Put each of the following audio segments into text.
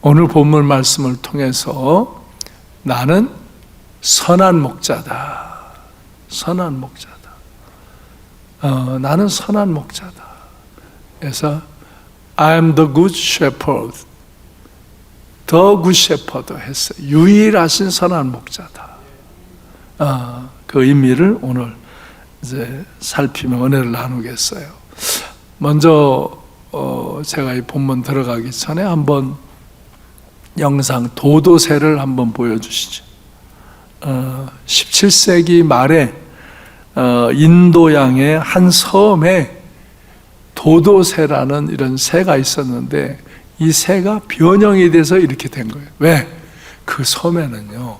오늘 본문 말씀을 통해서 나는 선한 목자다. 선한 목자다. 나는 선한 목자다. 그래서 I am the good shepherd. The good shepherd 했어요. 유일하신 선한 목자다. 그 의미를 오늘 이제 살피며 은혜를 나누겠어요. 먼저 제가 이 본문 들어가기 전에 한번 영상 도도새를 한번 보여주시죠. 17세기 말에 인도양의 한 섬에 도도새라는 이런 새가 있었는데 이 새가 변형이 돼서 이렇게 된 거예요. 왜? 그 섬에는요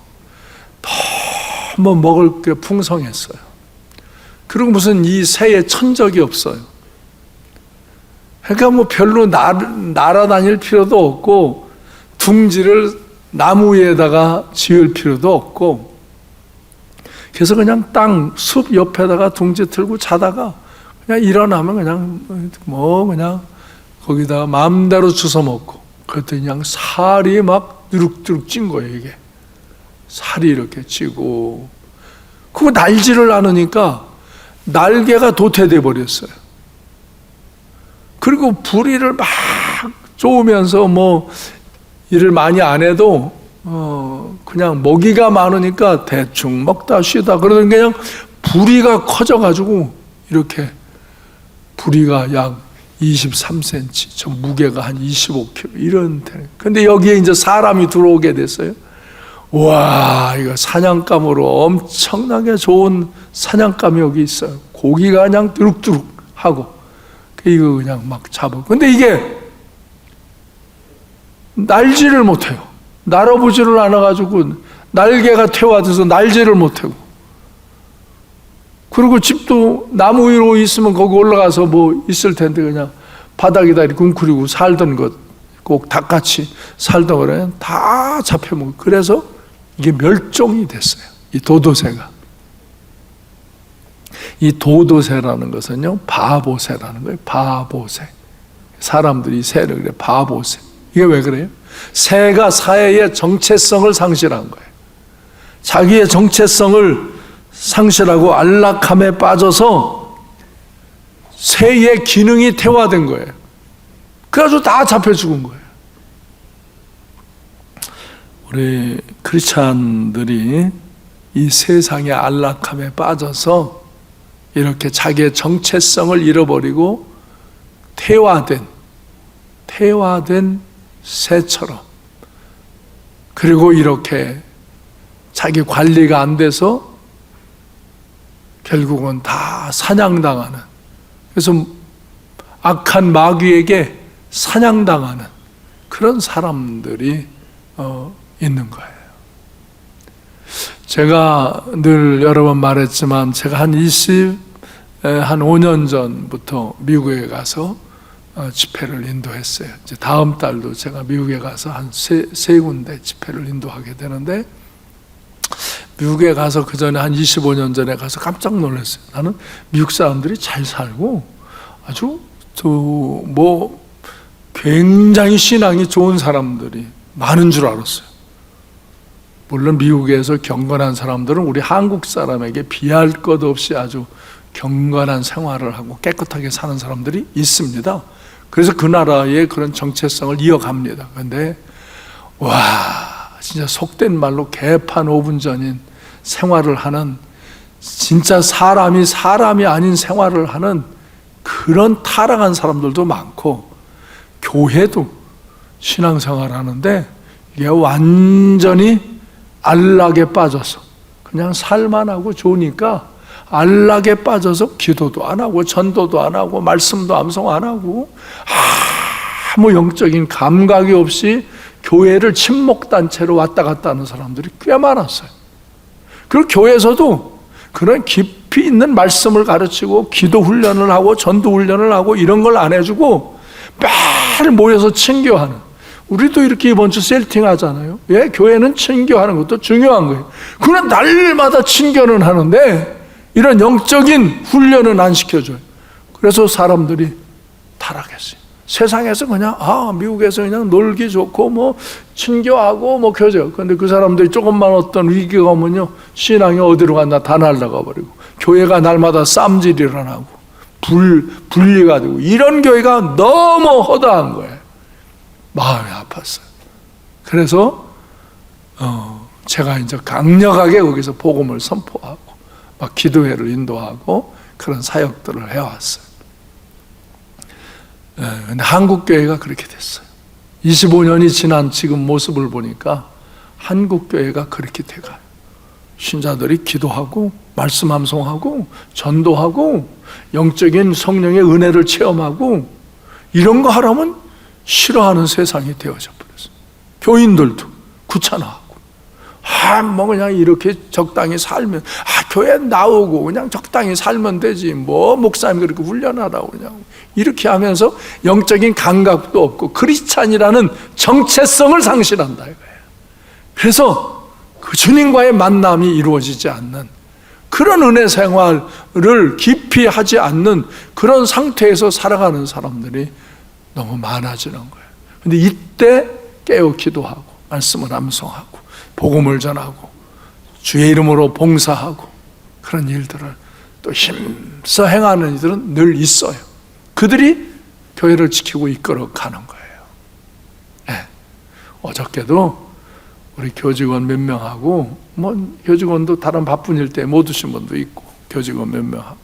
너무 먹을 게 풍성했어요. 그리고 무슨 이 새의 천적이 없어요. 그러니까 뭐 별로 날아다닐 필요도 없고 둥지를 나무 위에다가 지을 필요도 없고, 그래서 그냥 땅, 숲 옆에다가 둥지 틀고 자다가 그냥 일어나면 그냥 거기다가 마음대로 주워 먹고, 그랬더니 그냥 살이 막 누룩누룩 찐 거예요. 이게 살이 이렇게 찌고, 그거 날지를 않으니까 날개가 도태돼 버렸어요. 그리고 부리를 막 쪼으면서 뭐 일을 많이 안 해도 그냥 먹이가 많으니까 대충 먹다 쉬다 그러더니 그냥 부리가 커져가지고 이렇게 부리가 약 23cm, 저 무게가 한 25kg 이런 데. 근데 여기에 이제 사람이 들어오게 됐어요. 와, 이거 사냥감으로 엄청나게 좋은 사냥감이 여기 있어요. 고기가 그냥 두룩두룩 하고 이거 그냥 막 잡아. 근데 이게 날지를 못해요. 날아보지를 않아가지고 날개가 퇴화돼서 날지를 못하고, 그리고 집도 나무 위로 있으면 거기 올라가서 뭐 있을 텐데 그냥 바닥에다 이렇게 웅크리고 살던 것, 꼭 닭같이 살던 거는 다 잡혀먹고, 그래서 이게 멸종이 됐어요. 이 도도새가. 이 도도새라는 것은요 바보새라는 거예요. 바보새. 사람들이 새를 그래 바보새. 이게 왜 그래요? 새가 사회의 정체성을 상실한 거예요. 자기의 정체성을 상실하고 안락함에 빠져서 새의 기능이 퇴화된 거예요. 그래가지고 다 잡혀 죽은 거예요. 우리 크리스찬들이 이 세상의 안락함에 빠져서 이렇게 자기의 정체성을 잃어버리고 퇴화된 새처럼, 그리고 이렇게 자기 관리가 안 돼서 결국은 다 사냥당하는, 그래서 악한 마귀에게 사냥당하는 그런 사람들이 있는 거예요. 제가 늘 여러 번 말했지만 제가 한 5년 전부터 미국에 가서 집회를 인도했어요. 이제 다음 달도 제가 미국에 가서 한 세 군데 집회를 인도하게 되는데, 미국에 가서 그 전에 한 25년 전에 가서 깜짝 놀랐어요. 나는 미국 사람들이 잘 살고 아주 뭐 굉장히 신앙이 좋은 사람들이 많은 줄 알았어요. 물론 미국에서 경건한 사람들은 우리 한국 사람에게 비할 것 없이 아주 경건한 생활을 하고 깨끗하게 사는 사람들이 있습니다. 그래서 그 나라의 그런 정체성을 이어갑니다. 그런데 와, 진짜 속된 말로 개판 5분 전인 생활을 하는, 진짜 사람이 아닌 생활을 하는 그런 타락한 사람들도 많고, 교회도 신앙생활 하는데 이게 완전히 안락에 빠져서 그냥 살만 하고 좋으니까 안락에 빠져서 기도도 안 하고 전도도 안 하고 말씀도 암송 안 하고 아무 영적인 감각이 없이 교회를 친목단체로 왔다 갔다 하는 사람들이 꽤 많았어요. 그리고 교회에서도 그런 깊이 있는 말씀을 가르치고 기도 훈련을 하고 전도 훈련을 하고 이런 걸 안 해주고 매일 모여서 친교하는, 우리도 이렇게 이번 주 셀팅 하잖아요. 예, 교회는 친교하는 것도 중요한 거예요. 그런 날마다 친교는 하는데 이런 영적인 훈련은 안 시켜줘요. 그래서 사람들이 타락했어요. 세상에서 그냥 미국에서 그냥 놀기 좋고 뭐 친교하고 뭐 교제. 근데 그 사람들이 조금만 어떤 위기가 오면요, 신앙이 어디로 갔나 다 날아가 버리고, 교회가 날마다 쌈질 일어나고 분리가 되고, 이런 교회가 너무 허다한 거예요. 마음이 아팠어요. 그래서 제가 이제 강력하게 거기서 복음을 선포하고 막 기도회를 인도하고 그런 사역들을 해왔어요. 근데 한국 교회가 그렇게 됐어요. 25년이 지난 지금 모습을 보니까 한국 교회가 그렇게 돼가요. 신자들이 기도하고 말씀 암송하고 전도하고 영적인 성령의 은혜를 체험하고 이런 거 하라면 싫어하는 세상이 되어져 버렸어요. 교인들도 귀찮아하고, 뭐 그냥 이렇게 적당히 살면, 교회 나오고 그냥 적당히 살면 되지, 뭐 목사님 그렇게 훈련하라고 그냥 이렇게 하면서 영적인 감각도 없고 크리스찬이라는 정체성을 상실한다 이거예요. 그래서 그 주님과의 만남이 이루어지지 않는, 그런 은혜 생활을 깊이 하지 않는 그런 상태에서 살아가는 사람들이 너무 많아지는 거예요. 근데 이때 깨어 기도하고 말씀을 암송하고 복음을 전하고 주의 이름으로 봉사하고 그런 일들을 또 힘써 행하는 이들은 늘 있어요. 그들이 교회를 지키고 이끌어 가는 거예요. 네. 어저께도 우리 교직원 몇 명하고, 뭐 교직원도 다른 바쁜 일 때 못 오신 분도 있고, 교직원 몇 명하고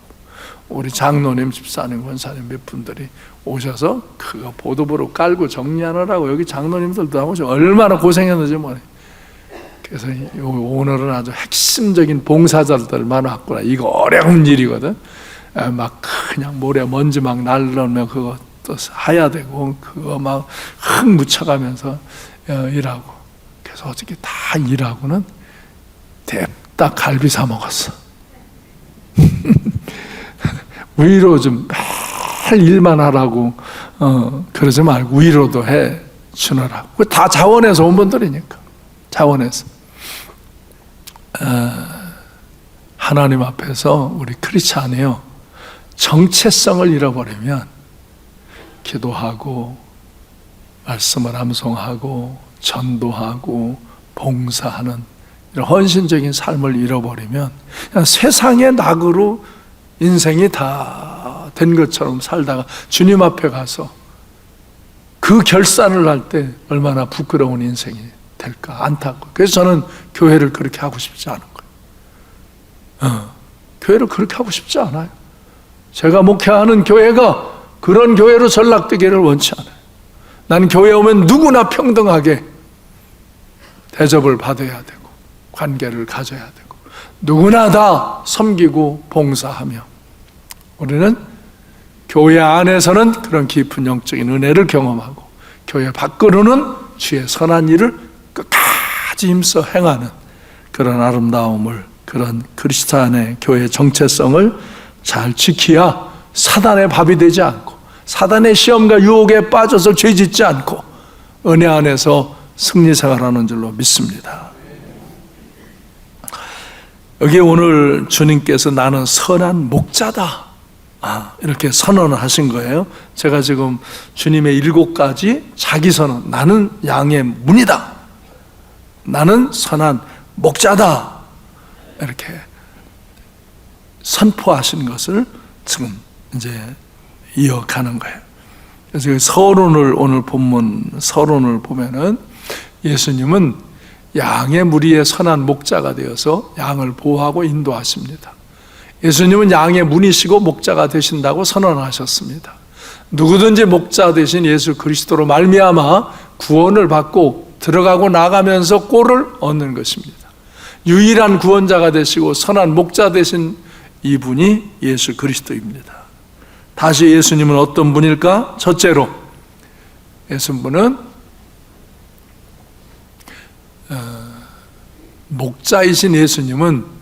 우리 장로님, 집사님, 권사님 몇 분들이 오셔서 그거 보도부로 깔고 정리하느라고, 여기 장로님들도 하고 얼마나 고생했는지 모르겠어요. 그래서 오늘은 아주 핵심적인 봉사자들 많았구나. 이거 어려운 일이거든. 막 그냥 모래 먼지 막 날려면 그거 또 해야 되고, 그거 막 흙 묻혀가면서 일하고. 그래서 어저께 다 일하고는 대딱 갈비 사 먹었어. 위로 좀 매일 일만 하라고 그러지 말고 위로도 해 주느라고. 다 자원에서 온 분들이니까. 자원에서 하나님 앞에서 우리 크리스찬이요, 정체성을 잃어버리면 기도하고 말씀을 암송하고 전도하고 봉사하는 이런 헌신적인 삶을 잃어버리면 그냥 세상의 낙으로 인생이 다 된 것처럼 살다가 주님 앞에 가서 그 결산을 할 때 얼마나 부끄러운 인생이 될까 안타깝고. 그래서 저는 교회를 그렇게 하고 싶지 않은 거예요. 교회를 그렇게 하고 싶지 않아요. 제가 목회하는 교회가 그런 교회로 전락되기를 원치 않아요. 나는 교회에 오면 누구나 평등하게 대접을 받아야 되고 관계를 가져야 되고 누구나 다 섬기고 봉사하며, 우리는 교회 안에서는 그런 깊은 영적인 은혜를 경험하고 교회 밖으로는 주의 선한 일을 끝까지 힘써 행하는 그런 아름다움을, 그런 그리스도인의 교회 정체성을 잘 지켜야 사단의 밥이 되지 않고 사단의 시험과 유혹에 빠져서 죄짓지 않고 은혜 안에서 승리 생활하는 줄로 믿습니다. 여기 오늘 주님께서 나는 선한 목자다, 이렇게 선언을 하신 거예요. 제가 지금 주님의 7가지 자기 선언, 나는 양의 문이다, 나는 선한 목자다, 이렇게 선포하신 것을 지금 이제 이어가는 거예요. 그래서 서론을, 오늘 본문 서론을 보면은 예수님은 양의 무리의 선한 목자가 되어서 양을 보호하고 인도하십니다. 예수님은 양의 문이시고 목자가 되신다고 선언하셨습니다. 누구든지 목자 되신 예수 그리스도로 말미암아 구원을 받고 들어가고 나가면서 꼴을 얻는 것입니다. 유일한 구원자가 되시고 선한 목자 되신 이분이 예수 그리스도입니다. 다시 예수님은 어떤 분일까? 첫째로, 예수님은 목자이신 예수님은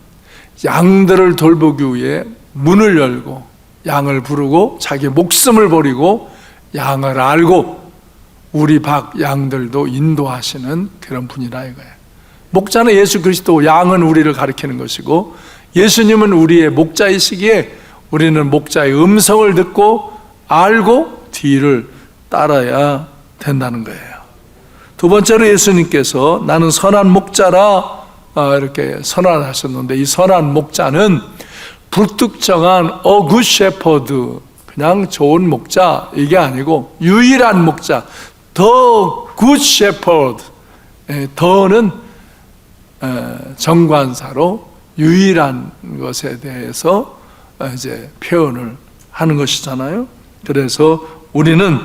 양들을 돌보기 위해 문을 열고 양을 부르고 자기 목숨을 버리고 양을 알고 우리 박 양들도 인도하시는 그런 분이라 이거예요. 목자는 예수 그리스도, 양은 우리를 가리키는 것이고 예수님은 우리의 목자이시기에 우리는 목자의 음성을 듣고 알고 뒤를 따라야 된다는 거예요. 두 번째로 예수님께서 나는 선한 목자라 이렇게 선언하셨는데, 이 선한 목자는 불특정한 a good shepherd, 그냥 좋은 목자 이게 아니고 유일한 목자, the good shepherd. 더는 정관사로 유일한 것에 대해서 이제 표현을 하는 것이잖아요. 그래서 우리는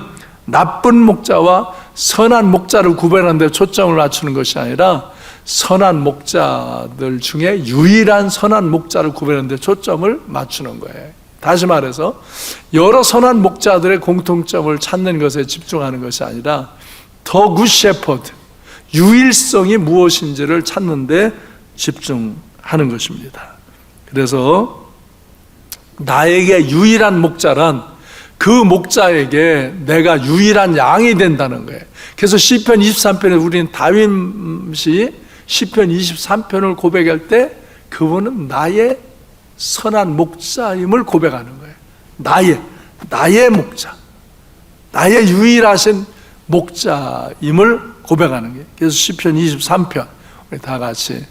나쁜 목자와 선한 목자를 구별하는 데 초점을 맞추는 것이 아니라 선한 목자들 중에 유일한 선한 목자를 구별하는 데 초점을 맞추는 거예요. 다시 말해서 여러 선한 목자들의 공통점을 찾는 것에 집중하는 것이 아니라 더 굿 셰퍼드, 유일성이 무엇인지를 찾는 데 집중하는 것입니다. 그래서 나에게 유일한 목자란 그 목자에게 내가 유일한 양이 된다는 거예요. 그래서 시편 23편에 우리는 다윗이 시편 23편을 고백할 때 그분은 나의 선한 목자임을 고백하는 거예요. 나의 목자, 나의 유일하신 목자임을 고백하는 거예요. 그래서 시편 23편 우리 다 같이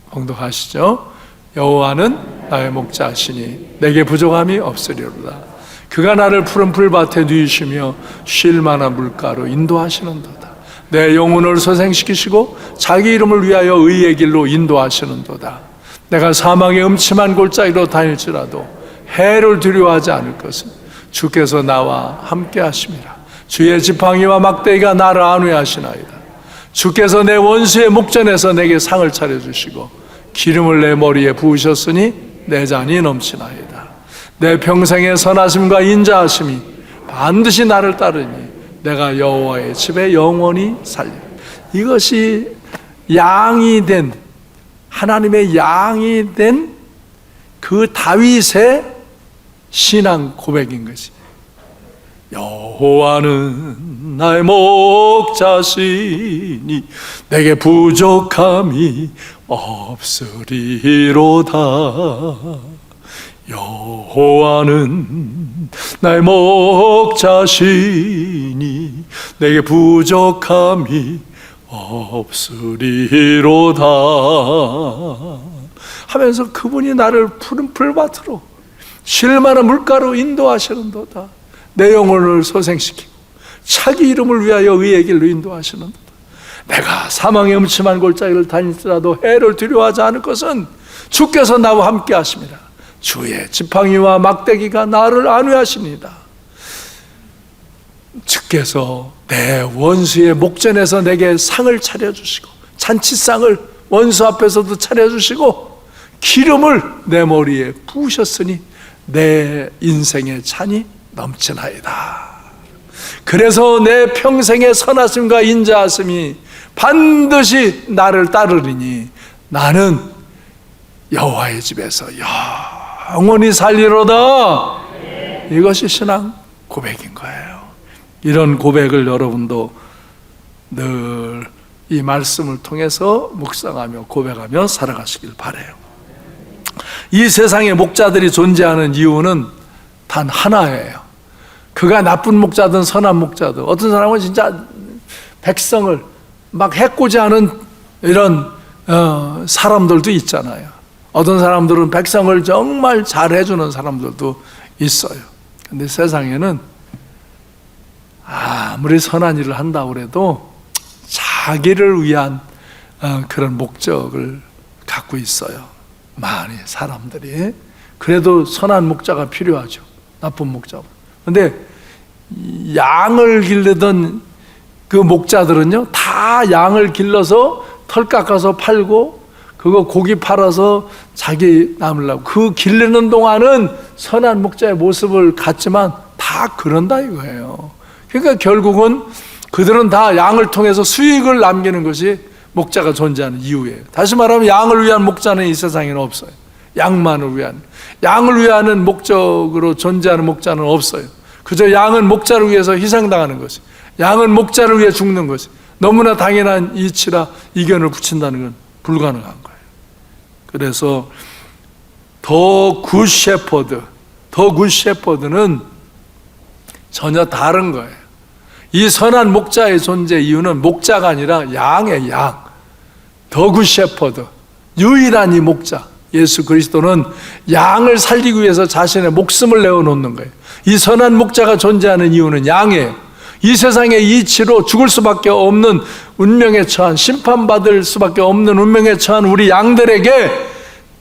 봉독하시죠. 여호와는 나의 목자시니 내게 부족함이 없으리로다. 그가 나를 푸른 풀밭에 누이시며 쉴 만한 물가로 인도하시는도다. 내 영혼을 소생시키시고 자기 이름을 위하여 의의 길로 인도하시는도다. 내가 사망의 음침한 골짜기로 다닐지라도 해를 두려워하지 않을 것은 주께서 나와 함께 하심이라. 주의 지팡이와 막대기가 나를 안위하시나이다. 주께서 내 원수의 목전에서 내게 상을 차려주시고 기름을 내 머리에 부으셨으니 내 잔이 넘치나이다. 내 평생의 선하심과 인자하심이 반드시 나를 따르니 내가 여호와의 집에 영원히 살리라. 이것이 양이 된, 하나님의 양이 된 그 다윗의 신앙 고백인 것이, 여호와는 나의 목자시니 내게 부족함이 없으리로다. 여호와는 나의 목자시니 내게 부족함이 없으리로다 하면서 그분이 나를 푸른 풀밭으로 쉴 만한 물가로 인도하시는도다. 내 영혼을 소생시키고 자기 이름을 위하여 의의 길로 인도하시는도다. 내가 사망의 음침한 골짜기를 다닐지라도 해를 두려워하지 않을 것은 주께서 나와 함께 하십니다. 주의 지팡이와 막대기가 나를 안위하십니다. 주께서 내 원수의 목전에서 내게 상을 차려주시고 잔치상을 원수 앞에서도 차려주시고 기름을 내 머리에 부으셨으니 내 인생의 잔이 넘치나이다. 그래서 내 평생의 선하심과 인자하심이 반드시 나를 따르리니 나는 여호와의 집에서 영원히 살리로다. 이것이 신앙 고백인 거예요. 이런 고백을 여러분도 늘 이 말씀을 통해서 묵상하며 고백하며 살아가시길 바라요. 이 세상에 목자들이 존재하는 이유는 단 하나예요. 그가 나쁜 목자든 선한 목자든, 어떤 사람은 진짜 백성을 막 해코지하는 이런 사람들도 있잖아요. 어떤 사람들은 백성을 정말 잘 해주는 사람들도 있어요. 근데 세상에는 아무리 선한 일을 한다고 해도 자기를 위한 그런 목적을 갖고 있어요. 많이 사람들이. 그래도 선한 목자가 필요하죠. 나쁜 목자. 근데 양을 기르던 그 목자들은요, 다 양을 길러서 털 깎아서 팔고 그거 고기 팔아서 자기 남으려고, 그 기르는 동안은 선한 목자의 모습을 갖지만 다 그런다 이거예요. 그러니까 결국은 그들은 다 양을 통해서 수익을 남기는 것이 목자가 존재하는 이유예요. 다시 말하면 양을 위한 목자는 이 세상에는 없어요. 양만을 위한, 양을 위하는 목적으로 존재하는 목자는 없어요. 그저 양은 목자를 위해서 희생당하는 것이, 양은 목자를 위해 죽는 것이 너무나 당연한 이치라 이견을 붙인다는 건 불가능한 거예요. 그래서 더 굿 셰퍼드는 전혀 다른 거예요. 이 선한 목자의 존재 이유는 목자가 아니라 양의 양, 더 굿 shepherd, 유일한 이 목자 예수 그리스도는 양을 살리기 위해서 자신의 목숨을 내어놓는 거예요. 이 선한 목자가 존재하는 이유는 양이에요. 이 세상의 이치로 죽을 수밖에 없는 운명에 처한, 심판받을 수밖에 없는 운명에 처한 우리 양들에게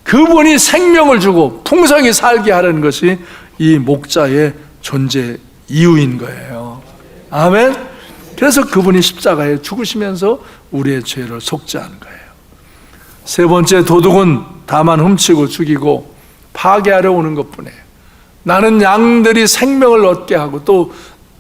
그분이 생명을 주고 풍성히 살게 하는 것이 이 목자의 존재 이유인 거예요. 아멘. 그래서 그분이 십자가에 죽으시면서 우리의 죄를 속죄하는 거예요. 세 번째, 도둑은 다만 훔치고 죽이고 파괴하려 오는 것뿐이에요. 나는 양들이 생명을 얻게 하고 또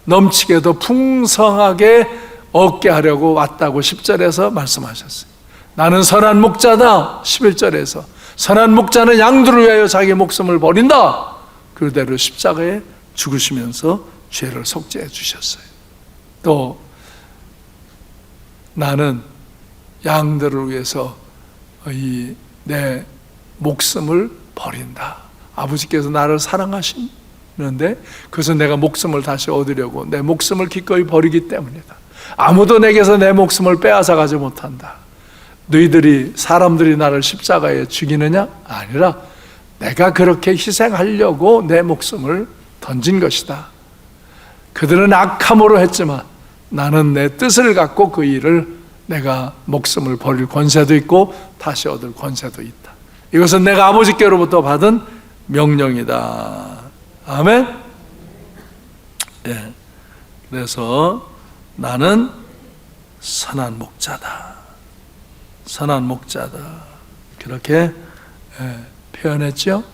넘치게 더 풍성하게 얻게 하려고 왔다고 10절에서 말씀하셨어요. 나는 선한 목자다. 11절에서 선한 목자는 양들을 위하여 자기 목숨을 버린다. 그대로 십자가에 죽으시면서 죄를 속죄해 주셨어요. 또 나는 양들을 위해서 내 목숨을 버린다. 아버지께서 나를 사랑하시는데 그것은 내가 목숨을 다시 얻으려고 내 목숨을 기꺼이 버리기 때문이다. 아무도 내게서 내 목숨을 빼앗아 가지 못한다. 너희들이 사람들이 나를 십자가에 죽이느냐? 아니라 내가 그렇게 희생하려고 내 목숨을 던진 것이다. 그들은 악함으로 했지만 나는 내 뜻을 갖고 그 일을 내가 목숨을 버릴 권세도 있고 다시 얻을 권세도 있다. 이것은 내가 아버지께로부터 받은 명령이다. 아멘. 예. 그래서 나는 선한 목자다. 선한 목자다. 그렇게 표현했죠.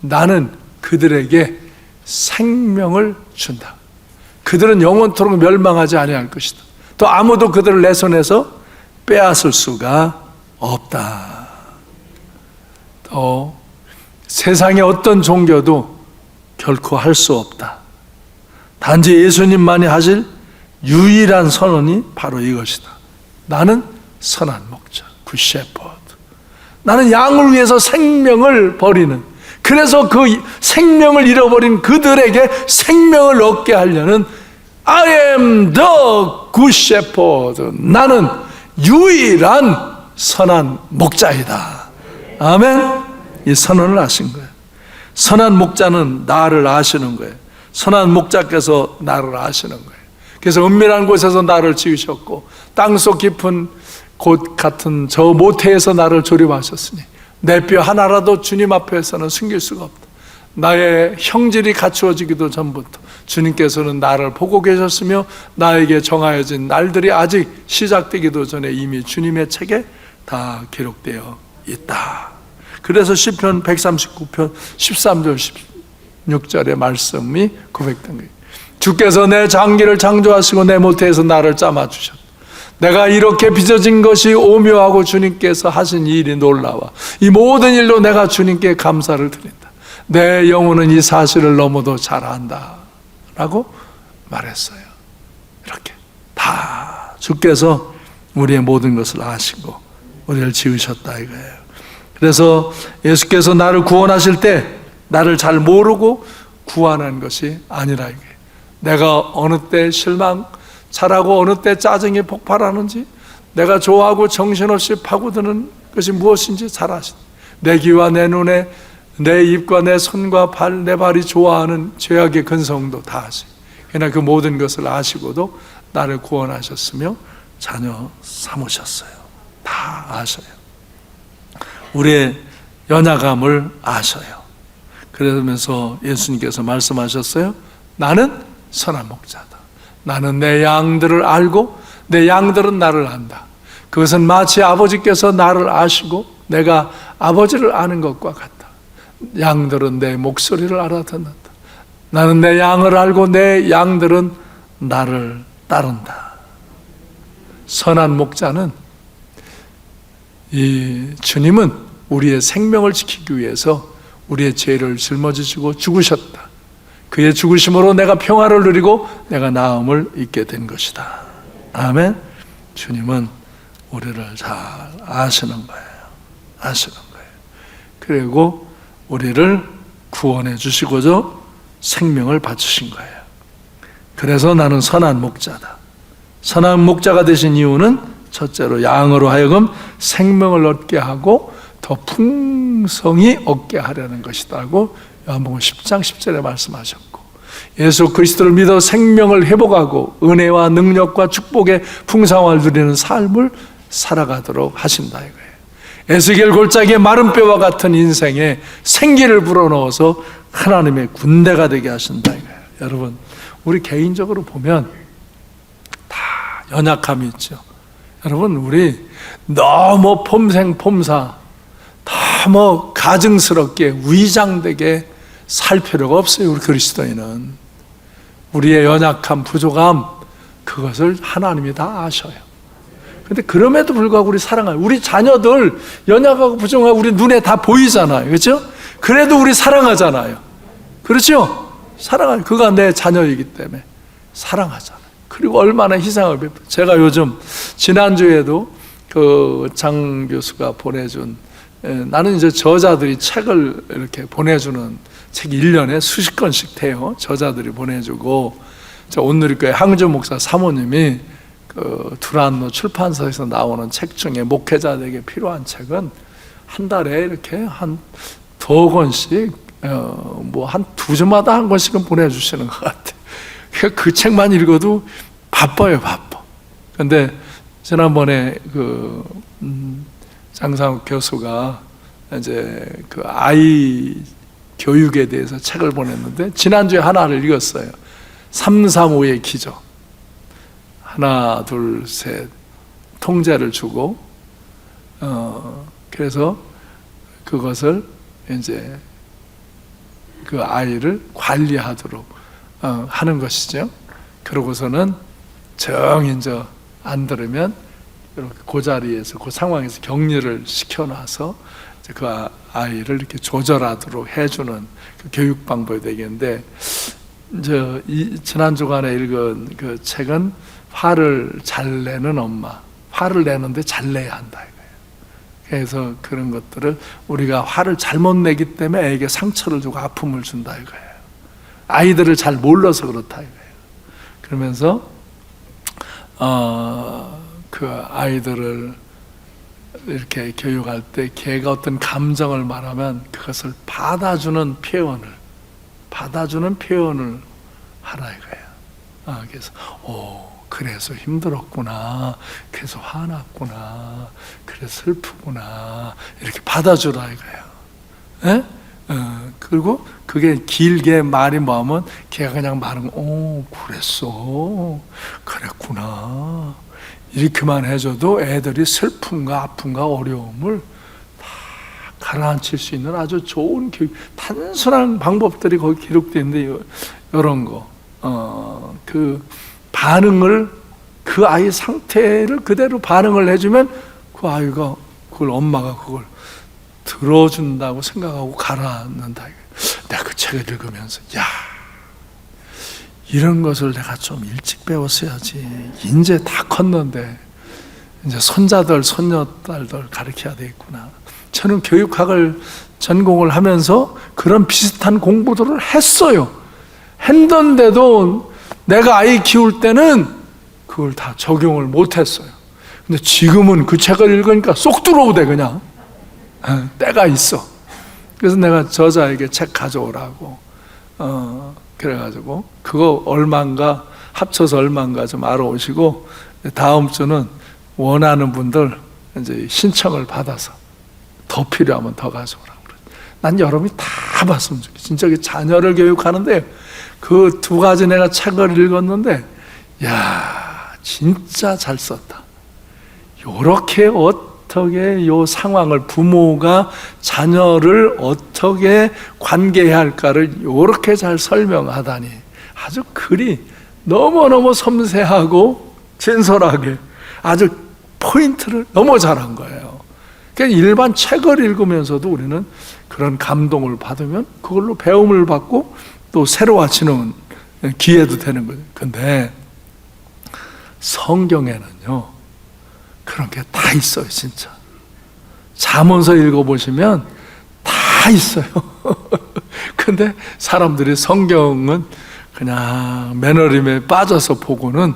나는 그들에게 생명을 준다. 그들은 영원토록 멸망하지 아니할 것이다. 또 아무도 그들을 내 손에서 빼앗을 수가 없다. 또 세상의 어떤 종교도 결코 할 수 없다. 단지 예수님만이 하실 유일한 선언이 바로 이것이다. 나는 선한 목자, 굿 shepherd. 나는 양을 위해서 생명을 버리는, 그래서 그 생명을 잃어버린 그들에게 생명을 얻게 하려는 I am the good shepherd. 나는 유일한 선한 목자이다. 아멘. 이 선언을 하신 거예요. 선한 목자는 나를 아시는 거예요. 선한 목자께서 나를 아시는 거예요. 그래서 은밀한 곳에서 나를 지으셨고 땅속 깊은 곳 같은 저 모태에서 나를 조립하셨으니 내 뼈 하나라도 주님 앞에서는 숨길 수가 없다. 나의 형질이 갖추어지기도 전부터 주님께서는 나를 보고 계셨으며 나에게 정하여진 날들이 아직 시작되기도 전에 이미 주님의 책에 다 기록되어 있다. 그래서 시편 139편 13절 16절의 말씀이 고백된 거예요. 주께서 내 장기를 창조하시고 내 모태에서 나를 짜맞추셨다. 내가 이렇게 빚어진 것이 오묘하고 주님께서 하신 이 일이 놀라워 이 모든 일로 내가 주님께 감사를 드린다. 내 영혼은 이 사실을 너무도 잘 안다 라고 말했어요. 이렇게 다 주께서 우리의 모든 것을 아시고 우리를 지으셨다 이거예요. 그래서 예수께서 나를 구원하실 때 나를 잘 모르고 구원한 것이 아니라 이거예요. 내가 어느 때 잘하고 어느 때 짜증이 폭발하는지, 내가 좋아하고 정신없이 파고드는 것이 무엇인지 잘 아신다. 내 귀와 내 눈에, 내 입과 내 손과 발, 내 발이 좋아하는 죄악의 근성도 다 아시고, 그러나 그 모든 것을 아시고도 나를 구원하셨으며 자녀 삼으셨어요. 다 아셔요. 우리의 연약함을 아셔요. 그러면서 예수님께서 말씀하셨어요. 나는 선한 목자다. 나는 내 양들을 알고 내 양들은 나를 안다. 그것은 마치 아버지께서 나를 아시고 내가 아버지를 아는 것과 같다. 양들은 내 목소리를 알아듣는다. 나는 내 양을 알고 내 양들은 나를 따른다. 선한 목자는 이 주님은 우리의 생명을 지키기 위해서 우리의 죄를 짊어지시고 죽으셨다. 그의 죽으심으로 내가 평화를 누리고 내가 나음을 잊게 된 것이다. 아멘. 주님은 우리를 잘 아시는 거예요. 아시는 거예요. 그리고 우리를 구원해 주시고도 생명을 바치신 거예요. 그래서 나는 선한 목자다. 선한 목자가 되신 이유는 첫째로 양으로 하여금 생명을 얻게 하고 더 풍성히 얻게 하려는 것이다고 요한복음 10장 10절에 말씀하셨고, 예수 그리스도를 믿어 생명을 회복하고 은혜와 능력과 축복의 풍성함을 누리는 삶을 살아가도록 하신다 이거예요. 에스겔 골짜기의 마른 뼈와 같은 인생에 생기를 불어넣어서 하나님의 군대가 되게 하신다 이거예요. 여러분, 우리 개인적으로 보면 다 연약함이 있죠. 여러분, 우리 너무 폼생폼사 너무 가증스럽게 위장되게 살 필요가 없어요. 우리 그리스도인은 우리의 연약함, 부족함, 그것을 하나님이 다 아셔요. 근데 그럼에도 불구하고 우리 사랑하요. 우리 자녀들 연약하고 부족하고 우리 눈에 다 보이잖아요. 그렇죠? 그래도 우리 사랑하잖아요. 그렇죠? 사랑하요. 그가 내 자녀이기 때문에 사랑하잖아요. 그리고 얼마나 희생을 베풀어. 제가 요즘 지난주에도 그 장 교수가 보내준, 나는 이제 저자들이 책을 이렇게 보내주는 책 1년에 수십 권씩 돼요. 저자들이 보내주고, 온누리교회 항주 목사 사모님이 그 두란노 출판사에서 나오는 책 중에 목회자들에게 필요한 책은 한 달에 이렇게 한 2권씩, 뭐 한 2주마다 한 권씩은 보내주시는 것 같아요. 그 책만 읽어도 바빠요, 바빠. 근데 지난번에 그 장상욱 교수가 이제 그 아이 교육에 대해서 책을 보냈는데 지난주에 하나를 읽었어요. 335의 기적. 하나, 둘, 셋 통제를 주고, 그래서 그것을 이제 그 아이를 관리하도록 하는 것이죠. 그러고서는 정 이제 안 들으면 이렇게 그 자리에서 그 상황에서 격리를 시켜놔서 그 아이를 이렇게 조절하도록 해주는 그 교육 방법이 되겠는데, 이제 지난 주간에 읽은 그 책은 화를 잘 내는 엄마, 화를 내는데 잘 내야 한다 이거예요. 그래서 그런 것들을 우리가 화를 잘못 내기 때문에 애에게 상처를 주고 아픔을 준다 이거예요. 아이들을 잘 몰라서 그렇다 이거예요. 그러면서 그 아이들을 이렇게 교육할 때 걔가 어떤 감정을 말하면 그것을 받아주는 표현을 하라 이거예요. 그래서 그래서 힘들었구나, 그래서 화났구나, 그래서 슬프구나, 이렇게 받아주라 이거예요. 그리고 그게 길게 말이 뭐하면 걔가 그냥 말하면 그랬어, 그랬구나, 이렇게만 해줘도 애들이 슬픔과 아픔과 어려움을 다 가라앉힐 수 있는 아주 좋은 교육, 단순한 방법들이 거기 기록되어 있는데, 이런 거, 그 반응을, 그 아이 상태를 그대로 반응을 해주면 그 아이가 그걸, 엄마가 그걸 들어준다고 생각하고 가라앉는다. 내가 그 책을 읽으면서 이런 것을 내가 좀 일찍 배웠어야지. 이제 다 컸는데 이제 손자들 손녀딸들 가르쳐야 되겠구나. 저는 교육학을 전공을 하면서 그런 비슷한 공부들을 했어요. 했는데도 내가 아이 키울 때는 그걸 다 적용을 못했어요. 근데 지금은 그 책을 읽으니까 쏙 들어오대 그냥. 때가 있어. 그래서 내가 저자에게 책 가져오라고 그래가지고 그거 얼마인가 합쳐서 얼마인가 좀 알아오시고, 다음 주는 원하는 분들 이제 신청을 받아서 더 필요하면 더 가져오라고 그래. 난 여러분이 다 봤으면 좋겠어. 진짜 자녀를 교육하는데 그 2가지 내가 책을 읽었는데, 진짜 잘 썼다. 요렇게 어떻게 요 상황을, 부모가 자녀를 어떻게 관계해야 할까를 요렇게 잘 설명하다니, 아주 글이 너무너무 섬세하고 진솔하게 아주 포인트를 너무 잘한 거예요. 그러니까 일반 책을 읽으면서도 우리는 그런 감동을 받으면 그걸로 배움을 받고 또 새로워지는 기회도 되는 거예요. 근데 성경에는요, 그런 게 다 있어요. 진짜 잠언서 읽어보시면 다 있어요. 그 근데 사람들이 성경은 그냥 매너림에 빠져서 보고는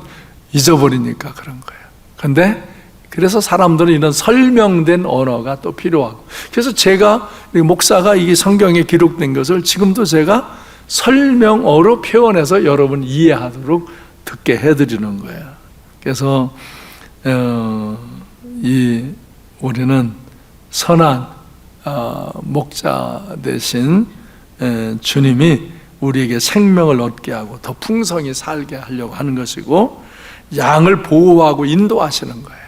잊어버리니까 그런 거예요. 근데 그래서 사람들은 이런 설명된 언어가 또 필요하고, 그래서 제가 목사가 이 성경에 기록된 것을 지금도 제가 설명어로 표현해서 여러분 이해하도록 듣게 해드리는 거예요. 그래서 우리는 선한 목자 되신 주님이 우리에게 생명을 얻게 하고 더 풍성히 살게 하려고 하는 것이고, 양을 보호하고 인도하시는 거예요.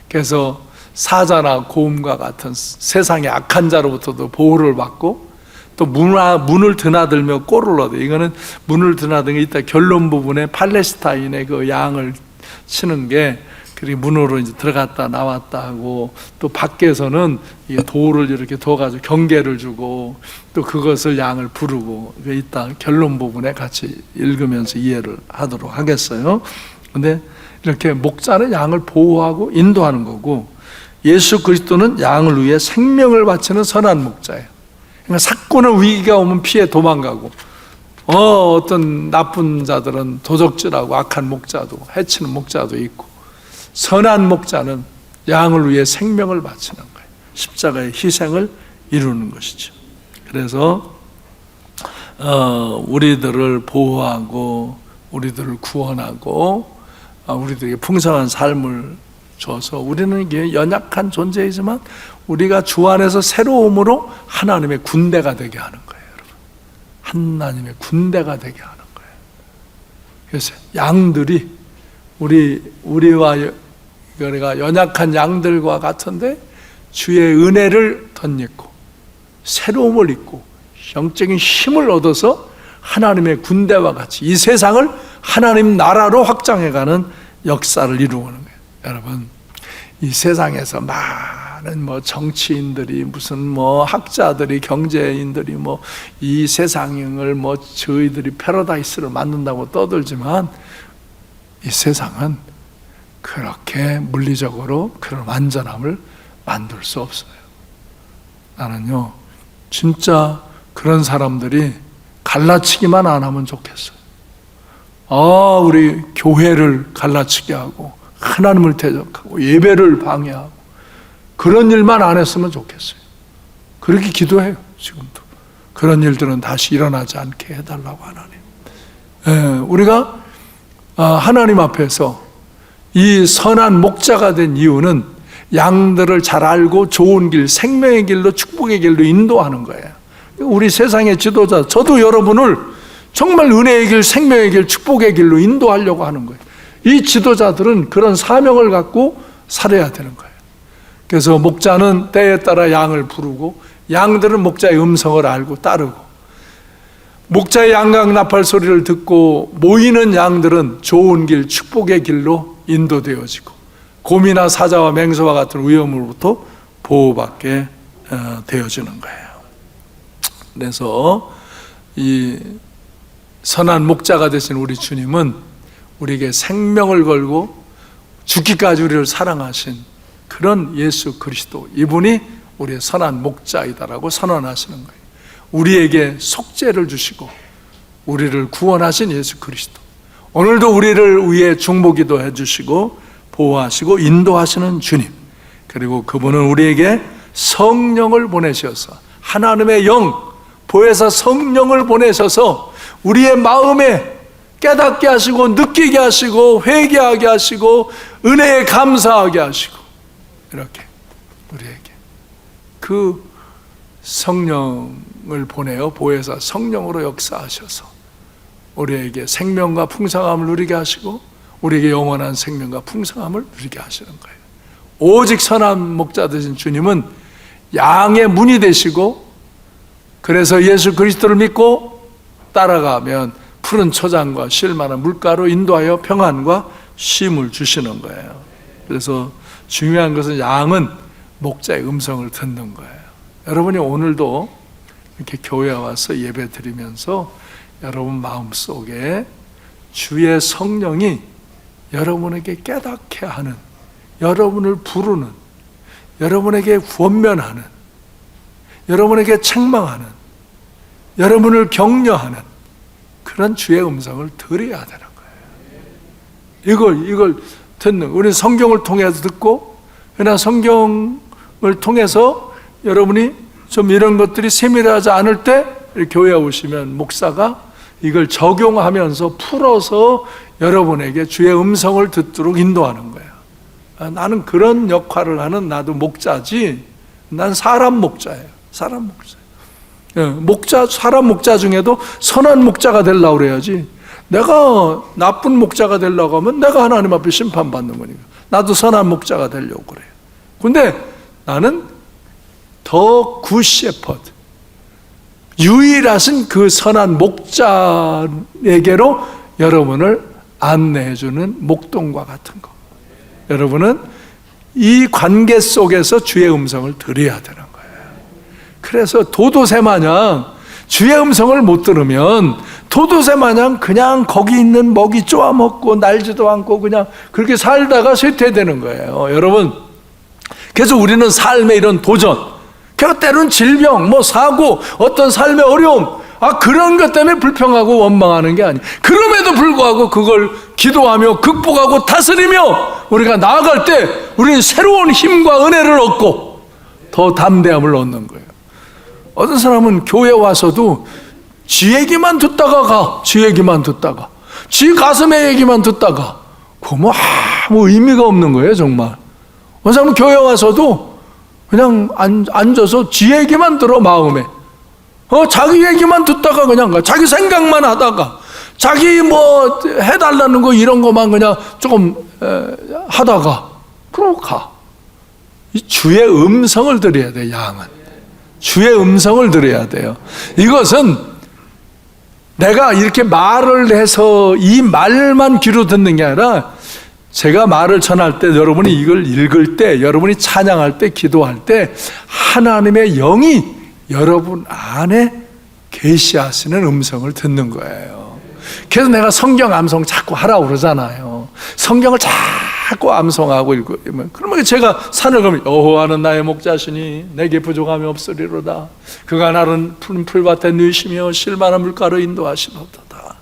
그래서 사자나 고음과 같은 세상의 악한 자로부터도 보호를 받고, 또 문을 드나들며 꼴을 얻어. 이거는 문을 드나드는 게 이따 결론 부분에 팔레스타인의 그 양을 치는 게, 그리고 문으로 이제 들어갔다 나왔다 하고, 또 밖에서는 돌을 이렇게 둬가지고 경계를 주고, 또 그것을 양을 부르고, 이따 결론 부분에 같이 읽으면서 이해를 하도록 하겠어요. 근데 이렇게 목자는 양을 보호하고 인도하는 거고, 예수 그리스도는 양을 위해 생명을 바치는 선한 목자예요. 그러니까 사건의 위기가 오면 피해 도망가고, 어떤 나쁜 자들은 도적질하고 악한 목자도, 해치는 목자도 있고, 선한 목자는 양을 위해 생명을 바치는 거예요. 십자가의 희생을 이루는 것이죠. 그래서 우리들을 보호하고 우리들을 구원하고 우리들에게 풍성한 삶을 줘서, 우리는 이게 연약한 존재이지만 우리가 주 안에서 새로움으로 하나님의 군대가 되게 하는 거예요. 여러분, 하나님의 군대가 되게 하는 거예요. 그래서 양들이 우리와 우리가 연약한 양들과 같은데 주의 은혜를 덧입고 새로움을 입고 영적인 힘을 얻어서 하나님의 군대와 같이 이 세상을 하나님 나라로 확장해가는 역사를 이루는 거예요. 여러분, 이 세상에서 많은 정치인들이, 무슨 학자들이, 경제인들이 이 세상을 저희들이 패러다이스를 만든다고 떠들지만, 이 세상은 그렇게 물리적으로 그런 완전함을 만들 수 없어요. 나는요, 진짜 그런 사람들이 갈라치기만 안 하면 좋겠어요. 우리 교회를 갈라치게 하고 하나님을 대적하고 예배를 방해하고 그런 일만 안 했으면 좋겠어요. 그렇게 기도해요. 지금도 그런 일들은 다시 일어나지 않게 해달라고 하나님. 우리가 하나님 앞에서 이 선한 목자가 된 이유는 양들을 잘 알고 좋은 길, 생명의 길로, 축복의 길로 인도하는 거예요. 우리 세상의 지도자, 저도 여러분을 정말 은혜의 길, 생명의 길, 축복의 길로 인도하려고 하는 거예요. 이 지도자들은 그런 사명을 갖고 살아야 되는 거예요. 그래서 목자는 때에 따라 양을 부르고, 양들은 목자의 음성을 알고 따르고, 목자의 양각 나팔 소리를 듣고 모이는 양들은 좋은 길, 축복의 길로 인도되어지고, 곰이나 사자와 맹수와 같은 위험으로부터 보호받게 되어지는 거예요. 그래서 이 선한 목자가 되신 우리 주님은 우리에게 생명을 걸고 죽기까지 우리를 사랑하신 그런 예수 그리스도, 이분이 우리의 선한 목자이다라고 선언하시는 거예요. 우리에게 속죄를 주시고 우리를 구원하신 예수 그리스도, 오늘도 우리를 위해 중보기도 해주시고 보호하시고 인도하시는 주님, 그리고 그분은 우리에게 성령을 보내셔서, 하나님의 영, 보혜사 성령을 보내셔서 우리의 마음에 깨닫게 하시고 느끼게 하시고 회개하게 하시고 은혜에 감사하게 하시고, 이렇게 우리에게 그 성령을 보내어 보혜사 성령으로 역사하셔서 우리에게 생명과 풍성함을 누리게 하시고 우리에게 영원한 생명과 풍성함을 누리게 하시는 거예요. 오직 선한 목자 되신 주님은 양의 문이 되시고, 그래서 예수 그리스도를 믿고 따라가면 푸른 초장과 쉴 만한 물가로 인도하여 평안과 쉼을 주시는 거예요. 그래서 중요한 것은 양은 목자의 음성을 듣는 거예요. 여러분이 오늘도 이렇게 교회에 와서 예배 드리면서 여러분 마음속에 주의 성령이 여러분에게 깨닫게 하는, 여러분을 부르는, 여러분에게 권면하는, 여러분에게 책망하는 여러분을 격려하는 그런 주의 음성을 들어야 되는 거예요. 이걸 듣는, 우리 성경을 통해서 듣고, 그러나 성경을 통해서 여러분이 좀 이런 것들이 세밀하지 않을 때 교회에 오시면 목사가 이걸 적용하면서 풀어서 여러분에게 주의 음성을 듣도록 인도하는 거예요. 나는 그런 역할을 하는 나도 목자지, 난 사람 목자예요. 사람 목자. 사람 목자 중에도 선한 목자가 되려고 그래야지, 내가 나쁜 목자가 되려고 하면 내가 하나님 앞에 심판받는 거니까 나도 선한 목자가 되려고 그래요. 근데 나는 더 굿 shepherd, 유일하신 그 선한 목자에게로 여러분을 안내해주는 목동과 같은 거. 여러분은 이 관계 속에서 주의 음성을 들어야 되는 거예요. 그래서 도도새 마냥 주의 음성을 못 들으면 도도새 마냥 그냥 거기 있는 먹이 쪼아 먹고 날지도 않고 그냥 그렇게 살다가 쇠퇴되는 거예요. 여러분, 그래서 우리는 삶의 이런 도전, 그러니까 때로는 질병, 사고, 어떤 삶의 어려움, 그런 것 때문에 불평하고 원망하는 게 아니에요. 그럼에도 불구하고 그걸 기도하며 극복하고 다스리며 우리가 나아갈 때 우리는 새로운 힘과 은혜를 얻고 더 담대함을 얻는 거예요. 어떤 사람은 교회 와서도 지 얘기만 듣다가 가, 지 얘기만 듣다가, 지 가슴의 얘기만 듣다가, 그거 아무 의미가 없는 거예요, 정말. 어떤 사람은 교회 와서도 그냥 앉아서 지 얘기만 들어, 마음에. 자기 얘기만 듣다가 그냥 가. 자기 생각만 하다가, 자기 해달라는 거 이런 거만 그냥 조금 하다가, 그러고 가. 이 주의 음성을 들어야 돼, 양은. 주의 음성을 들어야 돼요. 이것은 내가 이렇게 말을 해서 이 말만 귀로 듣는 게 아니라, 제가 말을 전할 때, 여러분이 이걸 읽을 때, 여러분이 찬양할 때, 기도할 때 하나님의 영이 여러분 안에 계시하시는 음성을 듣는 거예요. 그래서 내가 성경 암송 자꾸 하라고 그러잖아요. 성경을 자꾸 암송하고 읽으면, 그러면 제가 산을 가면 여호와는 나의 목자시니 내게 부족함이 없으리로다. 그가 나를 푸른 풀밭에 누이시며 실만한 물가로 인도하시도다.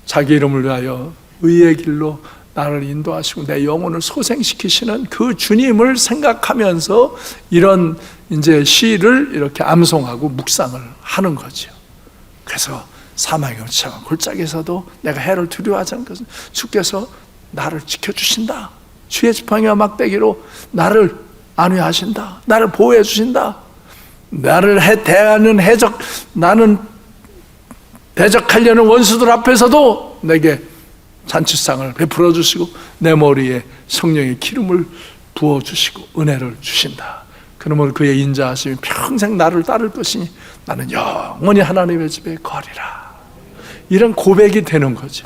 자기 이름을 위하여 의의 길로 나를 인도하시고 내 영혼을 소생시키시는 그 주님을 생각하면서 이런 이제 시를 이렇게 암송하고 묵상을 하는 거죠. 그래서 사망의 음침한 골짜기에서도 내가 해를 두려워하지 않는 것은 주께서 나를 지켜주신다. 주의 지팡이와 막대기로 나를 안위하신다. 나를 보호해 주신다. 나를 나는 대적하려는 원수들 앞에서도 내게 잔치상을 베풀어 주시고 내 머리에 성령의 기름을 부어 주시고 은혜를 주신다. 그러므로 그의 인자하심이 평생 나를 따를 것이니 나는 영원히 하나님의 집에 거리라. 이런 고백이 되는 거죠.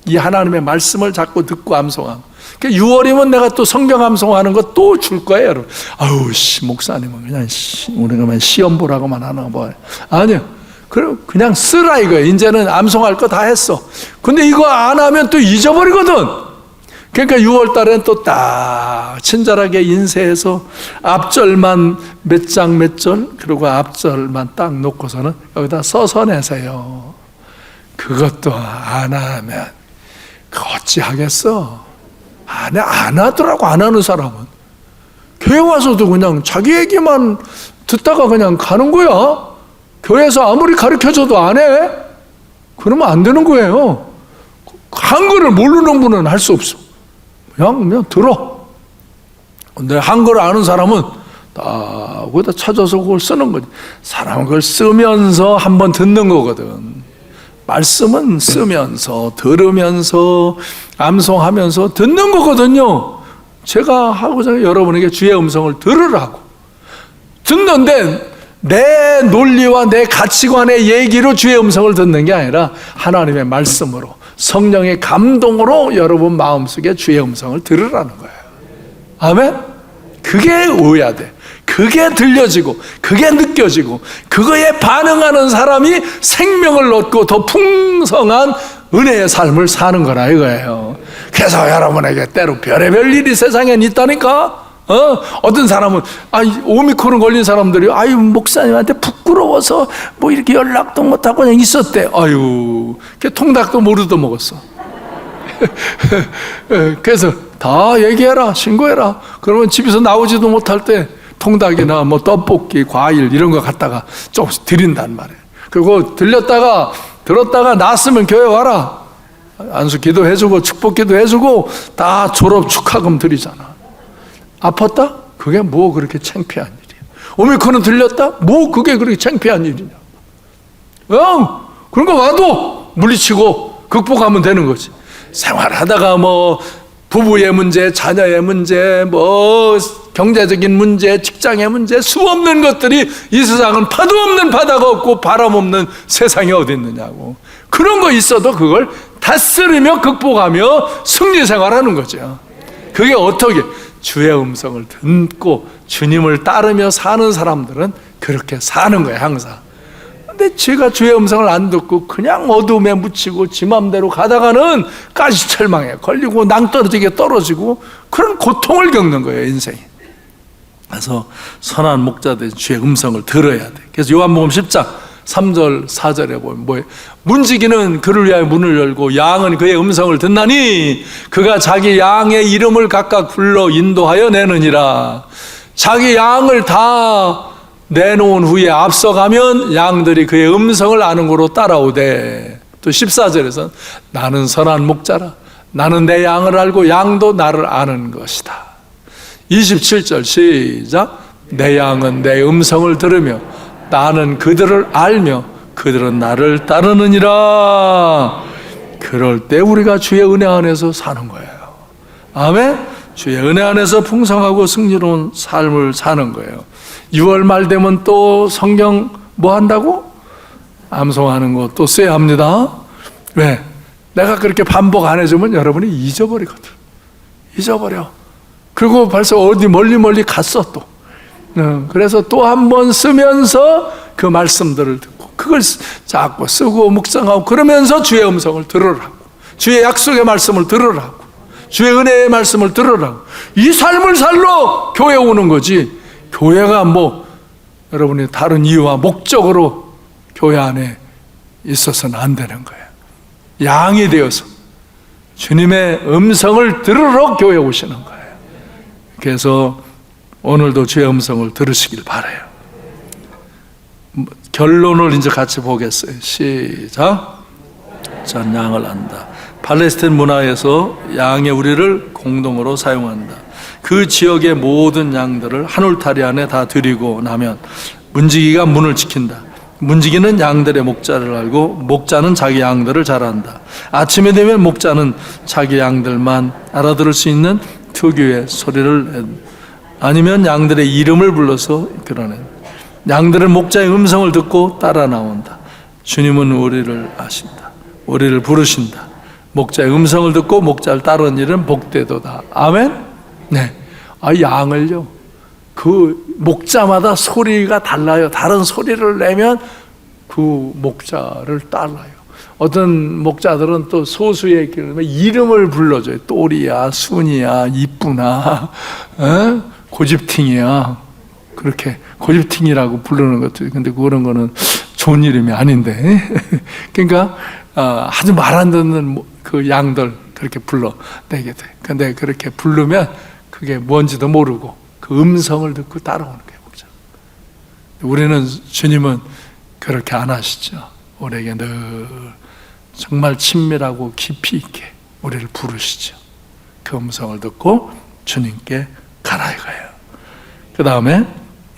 이 하나님의 말씀을 자꾸 듣고 암송하고. 6월이면 내가 또 성경 암송하는 거 또 줄 거예요, 여러분. 목사님은 그냥 우리가 시험 보라고만 하나 봐요. 아니요. 그냥 쓰라 이거예요. 이제는 암송할 거 다 했어. 근데 이거 안 하면 또 잊어버리거든. 그러니까 6월 달에는 또 딱 친절하게 인쇄해서 앞절만 몇 장 몇 절, 그리고 앞절만 딱 놓고서는 여기다 써서 내세요. 그것도 안 하면 어찌 하겠어? 안 하더라고. 안 하는 사람은 교회 와서도 그냥 자기 얘기만 듣다가 그냥 가는 거야. 교회에서 아무리 가르쳐줘도 안 해? 그러면 안 되는 거예요. 한글을 모르는 분은 할 수 없어. 그냥 들어. 근데 한글을 아는 사람은 다 거기다 찾아서 그걸 쓰는 거지. 사람은 그걸 쓰면서 한번 듣는 거거든. 말씀은 쓰면서, 들으면서, 암송하면서 듣는 거거든요. 제가 하고자 여러분에게 주의 음성을 들으라고. 듣는데 내 논리와 내 가치관의 얘기로 주의 음성을 듣는 게 아니라 하나님의 말씀으로, 성령의 감동으로 여러분 마음속에 주의 음성을 들으라는 거예요. 아멘? 그게 오야 돼. 그게 들려지고, 그게 느껴지고, 그거에 반응하는 사람이 생명을 얻고 더 풍성한 은혜의 삶을 사는 거라 이거예요. 그래서 여러분에게 때로 별의별 일이 세상엔 있다니까. 어떤 사람은 오미크론 걸린 사람들이 목사님한테 부끄러워서 뭐 이렇게 연락도 못하고 그냥 있었대. 통닭도 모르도 먹었어. 그래서 다 얘기해라, 신고해라. 그러면 집에서 나오지도 못할 때 통닭이나 뭐 떡볶이, 과일 이런 거 갖다가 조금씩 드린단 말이에요. 그리고 들었다가 났으면 교회 와라. 안수 기도해주고 축복 기도해주고 다 졸업 축하금 드리잖아. 아팠다? 그게 뭐 그렇게 창피한 일이야. 오미크론 들렸다? 뭐 그게 그렇게 창피한 일이냐. 그런 거 와도 물리치고 극복하면 되는 거지. 생활하다가 뭐 부부의 문제, 자녀의 문제, 뭐 경제적인 문제, 직장의 문제, 수없는 것들이 이 세상은 파도 없는 바다가 없고 바람 없는 세상이 어디 있느냐고. 그런 거 있어도 그걸 다스리며 극복하며 승리 생활하는 거죠. 그게 어떻게? 주의 음성을 듣고 주님을 따르며 사는 사람들은 그렇게 사는 거예요, 항상. 근데 제가 주의 음성을 안 듣고 그냥 어둠에 묻히고 지 맘대로 가다가는 가시철망에 걸리고 낭떠러지게 떨어지고 그런 고통을 겪는 거예요, 인생이. 그래서 선한 목자들 주의 음성을 들어야 돼. 그래서 요한복음 10장 3절 4절에 보면 뭐예요? 문지기는 그를 위하여 문을 열고 양은 그의 음성을 듣나니 그가 자기 양의 이름을 각각 불러 인도하여 내느니라. 자기 양을 다 내놓은 후에 앞서가면 양들이 그의 음성을 아는 거로 따라오되. 또 14절에서는 나는 선한 목자라. 나는 내 양을 알고 양도 나를 아는 것이다. 27절 시작. 내 양은 내 음성을 들으며 나는 그들을 알며 그들은 나를 따르느니라. 그럴 때 우리가 주의 은혜 안에서 사는 거예요. 아멘. 주의 은혜 안에서 풍성하고 승리로운 삶을 사는 거예요. 6월 말 되면 또 성경 뭐 한다고? 암송하는 거 또 써야 합니다. 왜? 내가 그렇게 반복 안 해주면 여러분이 잊어버리거든. 잊어버려. 그리고 벌써 어디 멀리 갔어 또. 그래서 또 한 번 쓰면서 그 말씀들을 듣고 그걸 자꾸 쓰고 묵상하고 그러면서 주의 음성을 들으라고, 주의 약속의 말씀을 들으라고, 주의 은혜의 말씀을 들으라고. 이 삶을 살러 교회 오는 거지. 교회가 뭐 여러분이 다른 이유와 목적으로 교회 안에 있어서는 안 되는 거예요. 양이 되어서 주님의 음성을 들으러 교회에 오시는 거예요. 그래서 오늘도 주의 음성을 들으시길 바라요. 결론을 이제 같이 보겠어요. 시작. 전 양을 안다. 팔레스타인 문화에서 양의 우리를 공동으로 사용한다. 그 지역의 모든 양들을 한 울타리 안에 다 들이고 나면 문지기가 문을 지킨다. 문지기는 양들의 목자를 알고 목자는 자기 양들을 잘 안다. 아침에 되면 목자는 자기 양들만 알아들을 수 있는 특유의 소리를 낸다. 아니면 양들의 이름을 불러서 그러네. 양들은 목자의 음성을 듣고 따라 나온다. 주님은 우리를 아신다. 우리를 부르신다. 목자의 음성을 듣고 목자를 따르는 일은 복되도다. 아멘? 네. 양을요, 그 목자마다 소리가 달라요. 다른 소리를 내면 그 목자를 따라요. 어떤 목자들은 또 소수의 이름을 불러줘요. 또리야, 순이야, 이쁘나, 고집팅이야. 그렇게 고집팅이라고 부르는 것도. 근데 그런 거는 좋은 이름이 아닌데. 그러니까 아주 말 안 듣는 그 양들 그렇게 불러내게 돼. 근데 그렇게 부르면 그게 뭔지도 모르고 그 음성을 듣고 따라오는 거예요, 목자. 우리는 주님은 그렇게 안 하시죠. 우리에게 늘 정말 친밀하고 깊이 있게 우리를 부르시죠. 그 음성을 듣고 주님께 가라 이거예요. 그 다음에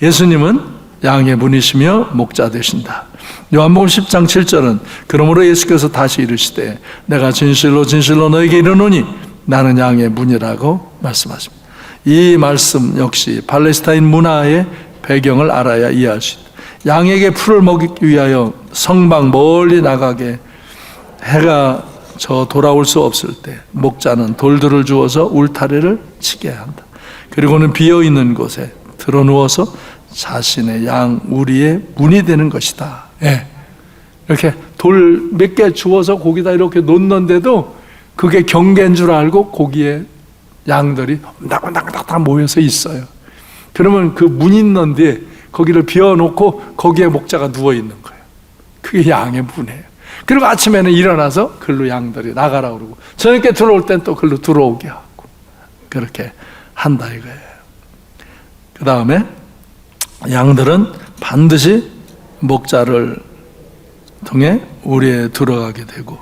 예수님은 양의 문이시며 목자 되신다. 요한복음 10장 7절은 그러므로 예수께서 다시 이르시되 내가 진실로 진실로 너에게 이르노니 나는 양의 문이라고 말씀하십니다. 이 말씀 역시 팔레스타인 문화의 배경을 알아야 이해할 수 있다. 양에게 풀을 먹이기 위하여 성방 멀리 나가게 해가 저 돌아올 수 없을 때 목자는 돌들을 주어서 울타리를 치게 한다. 그리고는 비어있는 곳에 드러누워서 자신의 양 우리의 문이 되는 것이다. 예. 이렇게 돌 몇 개 주워서 거기다 이렇게 놓는데도 그게 경계인 줄 알고 거기에 양들이 나긋나긋 모여서 있어요. 그러면 그 문 있는 데에 거기를 비워놓고 거기에 목자가 누워 있는 거예요. 그게 양의 문이에요. 그리고 아침에는 일어나서 글로 양들이 나가라 그러고 저녁에 들어올 땐 또 글로 들어오게 하고 그렇게 한다 이거예요. 그 다음에 양들은 반드시 목자를 통해 우리에 들어가게 되고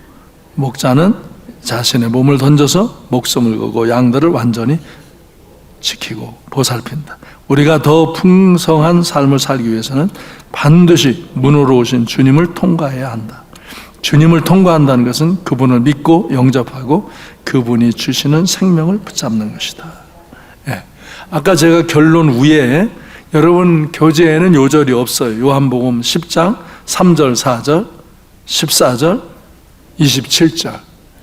목자는 자신의 몸을 던져서 목숨을 걸고 양들을 완전히 지키고 보살핀다. 우리가 더 풍성한 삶을 살기 위해서는 반드시 문으로 오신 주님을 통과해야 한다. 주님을 통과한다는 것은 그분을 믿고 영접하고 그분이 주시는 생명을 붙잡는 것이다. 예. 아까 제가 결론 위에 여러분 교재에는 요절이 없어요. 요한복음 10장 3절 4절 14절 27절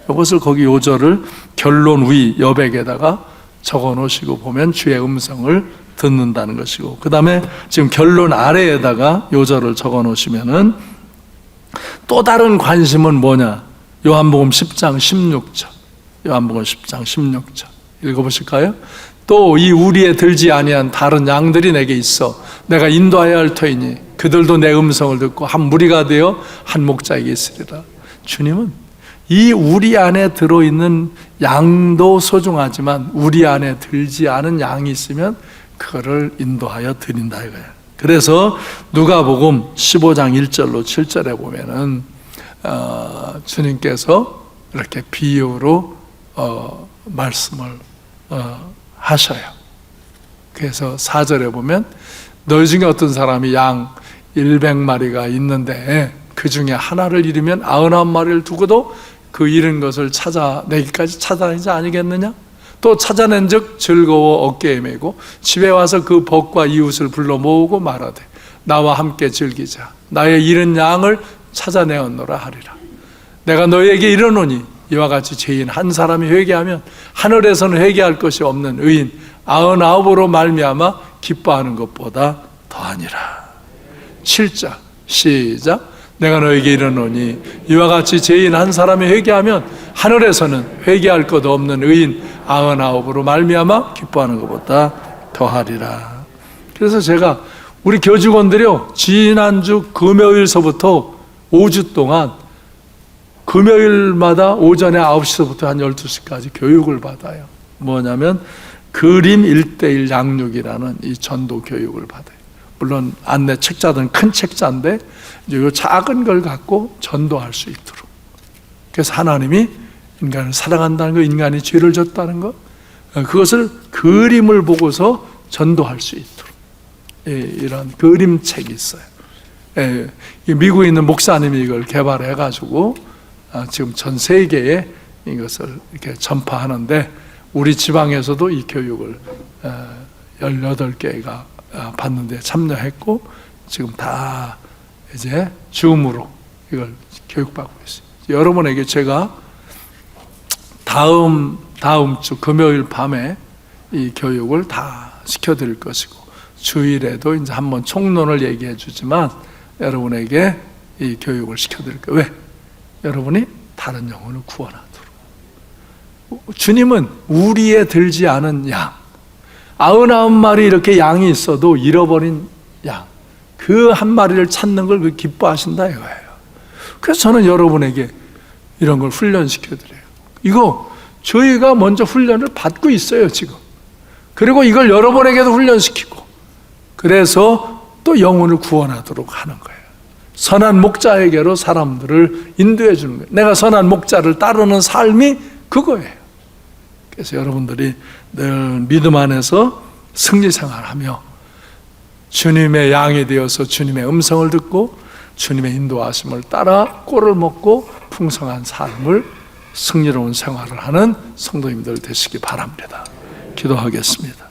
이것을 거기 요절을 결론 위 여백에다가 적어 놓으시고 보면 주의 음성을 듣는다는 것이고 그 다음에 지금 결론 아래에다가 요절을 적어 놓으시면은 또 다른 관심은 뭐냐? 요한복음 10장 16절 요한복음 10장 16절 읽어보실까요? 또 이 우리에 들지 아니한 다른 양들이 내게 있어 내가 인도하여야 할 터이니 그들도 내 음성을 듣고 한 무리가 되어 한 목자에게 있으리라. 주님은 이 우리 안에 들어있는 양도 소중하지만 우리 안에 들지 않은 양이 있으면 그거를 인도하여 드린다 이거예요. 그래서 누가복음 15장 1절로 7절에 보면은 주님께서 이렇게 비유로 말씀을 하셔요. 그래서 4절에 보면 너희 중에 어떤 사람이 양 100마리가 있는데 그 중에 하나를 잃으면 99마리를 두고도 그 잃은 것을 찾아내기까지 찾아내지 아니겠느냐? 또 찾아낸 즉 즐거워 어깨에 메고 집에 와서 그 벗과 이웃을 불러 모으고 말하되 나와 함께 즐기자. 나의 잃은 양을 찾아내었노라 하리라. 내가 너희에게 이르노니 이와 같이 죄인 한 사람이 회개하면 하늘에서는 회개할 것이 없는 의인 99으로 말미암아 기뻐하는 것보다 더하니라. 7절 시작. 내가 너에게 이르노니 이와 같이 죄인 한 사람이 회개하면 하늘에서는 회개할 것 없는 의인 99으로 말미암아 기뻐하는 것보다 더하리라. 그래서 제가 우리 교직원들이요 지난주 금요일서부터 5주 동안 금요일마다 오전에 9시서부터 한 12시까지 교육을 받아요. 뭐냐면 그림 1:1 양육이라는 이 전도 교육을 받아요. 물론 안내 책자든 큰 책자인데 이제 이 작은 걸 갖고 전도할 수 있도록. 그래서 하나님이 인간을 사랑한다는 거, 인간이 죄를 졌다는 거, 그것을 그림을 보고서 전도할 수 있도록 이런 그림책이 있어요. 미국에 있는 목사님이 이걸 개발해가지고 지금 전 세계에 이것을 이렇게 전파하는데 우리 지방에서도 이 교육을 18개가 받는데 참여했고 지금 다 이제 줌으로 이걸 교육받고 있어요. 여러분에게 제가 다음 주 금요일 밤에 이 교육을 다 시켜드릴 것이고 주일에도 이제 한번 총론을 얘기해 주지만 여러분에게 이 교육을 시켜드릴 거예요. 왜? 여러분이 다른 영혼을 구원하도록. 주님은 우리에 들지 않은 양 99마리 이렇게 양이 있어도 잃어버린 양 그 한 마리를 찾는 걸 기뻐하신다 이거예요. 그래서 저는 여러분에게 이런 걸 훈련시켜드려요. 이거 저희가 먼저 훈련을 받고 있어요 지금. 그리고 이걸 여러분에게도 훈련시키고 그래서 또 영혼을 구원하도록 하는 거예요. 선한 목자에게로 사람들을 인도해 주는 거예요. 내가 선한 목자를 따르는 삶이 그거예요. 그래서 여러분들이 늘 믿음 안에서 승리 생활하며 주님의 양이 되어서 주님의 음성을 듣고 주님의 인도하심을 따라 꼴을 먹고 풍성한 삶을 승리로운 생활을 하는 성도님들 되시기 바랍니다. 기도하겠습니다.